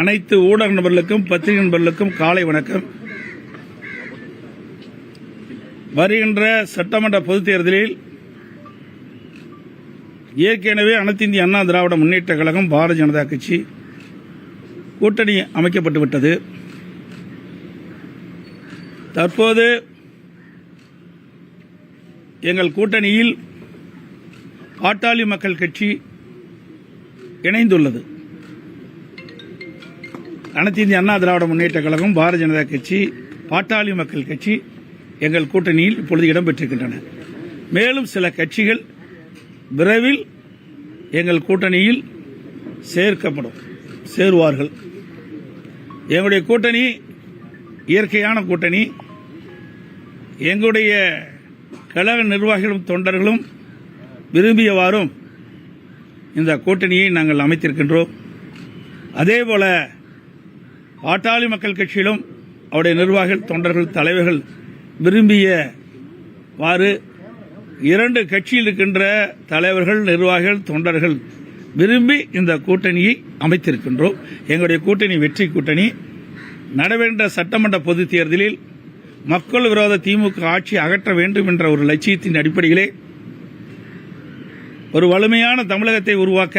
அனைத்து ஊடக நபர்களுக்கும் பத்திரிகை நபர்களுக்கும் காலை வணக்கம். வருகின்ற சட்டமன்ற பொதுத் தேர்தலில் ஏற்கனவே அனைத்து இந்திய அண்ணா திராவிட முன்னேற்ற கழகம் பாரதிய ஜனதா கட்சி கூட்டணி அமைக்கப்பட்டுவிட்டது. தற்போது எங்கள் கூட்டணியில் பாட்டாளி மக்கள் கட்சி இணைந்துள்ளது. அனைத்து இந்திய அண்ணா திராவிட முன்னேற்ற கழகம் பாரதிய ஜனதா கட்சி பாட்டாளி மக்கள் கட்சி எங்கள் கூட்டணியில் இப்பொழுது இடம்பெற்றிருக்கின்றன. மேலும் சில கட்சிகள் விரைவில் எங்கள் கூட்டணியில் சேருவார்கள். எங்களுடைய கூட்டணி இயற்கையான கூட்டணி. எங்களுடைய கழக நிர்வாகிகளும் தொண்டர்களும் விரும்பியவாறும் இந்த கூட்டணியை நாங்கள் அமைத்திருக்கின்றோம். அதேபோல பாட்டாளி மக்கள் கட்சியிலும் அவருடைய நிர்வாகிகள் தொண்டர்கள் தலைவர்கள் விரும்பியவாறு இரண்டு கட்சியில் இருக்கின்ற தலைவர்கள் நிர்வாகிகள் தொண்டர்கள் விரும்பி இந்த கூட்டணியை அமைத்திருக்கின்றோம். எங்களுடைய கூட்டணி வெற்றி கூட்டணி. நடைபெற்ற சட்டமன்ற பொதுத் தேர்தலில் மக்கள் விரோத திமுக ஆட்சி அகற்ற வேண்டும் என்ற ஒரு லட்சியத்தின் அடிப்படையிலே ஒரு வலிமையான தமிழகத்தை உருவாக்க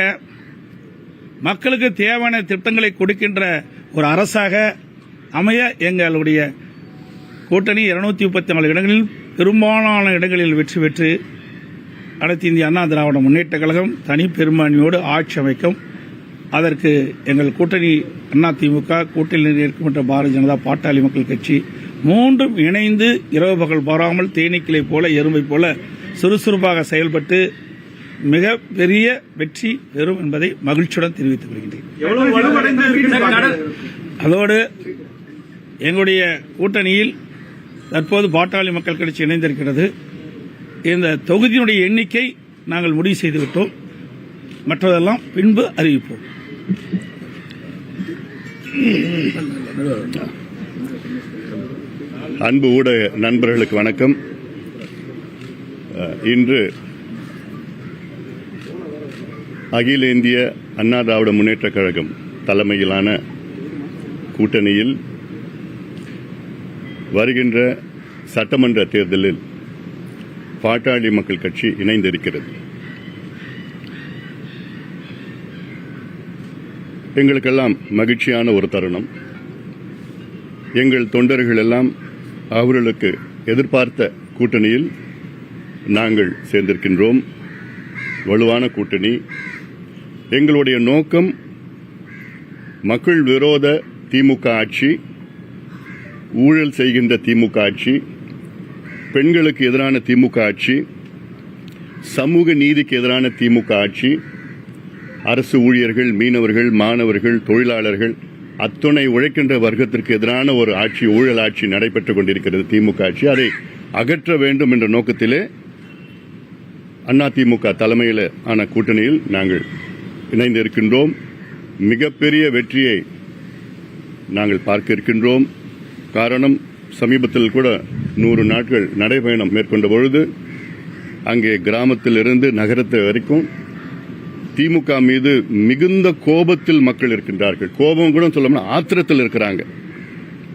மக்களுக்கு தேவையான திட்டங்களை கொடுக்கின்ற ஒரு அரசாக அமைய எங்களுடைய கூட்டணி 234 இடங்களில் பெரும்பாலான இடங்களில் வெற்றி பெற்று அனைத்து இந்திய அண்ணா திராவிட முன்னேற்ற கழகம் தனி பெரும்பான்மையோடு ஆட்சி அமைக்கும். அதற்கு எங்கள் கூட்டணி அதிமுக கூட்டணியில் இருக்கின்ற பாரதிய ஜனதா பாட்டாளி மக்கள் கட்சி மூன்றும் இணைந்து இரவு பகல் பாராமல் தேனீக்களை போல எறும்பை போல சுறுசுறுப்பாக செயல்பட்டு மிக பெரிய வெற்றி பெறும் என்பதை மகிழ்ச்சியுடன் தெரிவித்துக் கொள்கின்றேன். அதோடு எங்களுடைய கூட்டணியில் தற்போது பாட்டாளி மக்கள் கட்சி இணைந்திருக்கிறது. இந்த தொகுதியினுடைய எண்ணிக்கை நாங்கள் முடிவு செய்துவிட்டோம். மற்றதெல்லாம் பின்பு அறிவிப்போம். அன்பு ஊடக நண்பர்களுக்கு வணக்கம். இன்று அகில இந்திய அண்ணா திராவிட முன்னேற்ற கழகம் தலைமையிலான கூட்டணியில் வருகின்ற சட்டமன்ற தேர்தலில் பாட்டாளி மக்கள் கட்சி இணைந்திருக்கிறது. எங்களுக்கெல்லாம் மகிழ்ச்சியான ஒரு தருணம். எங்கள் தொண்டர்கள் எல்லாம் அவர்களுக்கு எதிர்பார்த்த கூட்டணியில் நாங்கள் சேர்ந்திருக்கின்றோம். வலுவான கூட்டணி. எங்களுடைய நோக்கம் மக்கள் விரோத திமுக ஆட்சி, ஊழல் செய்கின்ற திமுக ஆட்சி, பெண்களுக்கு எதிரான திமுக ஆட்சி, சமூக நீதிக்கு எதிரான திமுக ஆட்சி, அரசு ஊழியர்கள், மீனவர்கள், மாணவர்கள், தொழிலாளர்கள் அத்துணை உழைக்கின்ற வர்க்கத்திற்கு எதிரான ஒரு ஆட்சி, ஊழல் ஆட்சி நடைபெற்றுக் கொண்டிருக்கிறது திமுக ஆட்சி. அதை அகற்ற வேண்டும் என்ற நோக்கத்திலே அதிமுக தலைமையில் ஆன கூட்டணியில் நாங்கள் இணைந்திருக்கின்றோம். மிகப்பெரிய வெற்றியை நாங்கள் பார்க்க இருக்கின்றோம். காரணம், சமீபத்தில் கூட 100 நாட்கள் நடைபயணம் மேற்கொண்ட பொழுது அங்கே கிராமத்திலிருந்து நகரத்து வரைக்கும் திமுக மீது மிகுந்த கோபத்தில் மக்கள் இருக்கின்றார்கள். கோபம் கூட சொல்லணும்னா ஆத்திரத்தில் இருக்கிறாங்க.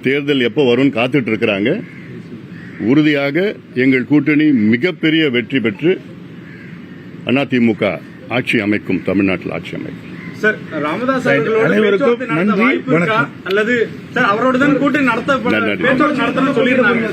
தேர்தல் எப்போ வரும்னு காத்துட்டு இருக்கிறாங்க. உறுதியாக எங்கள் கூட்டணி மிகப்பெரிய வெற்றி பெற்று அதிமுக ஆட்சி அமைக்கும், தமிழ்நாட்டில் ஆட்சி அமைக்கும். சார், ராமதாஸ் அவர்களோடு நன்றி, வணக்கம். அல்லது சார் அவரோட தான் கூட்டணி நடத்த சொல்லியிருந்தாங்க.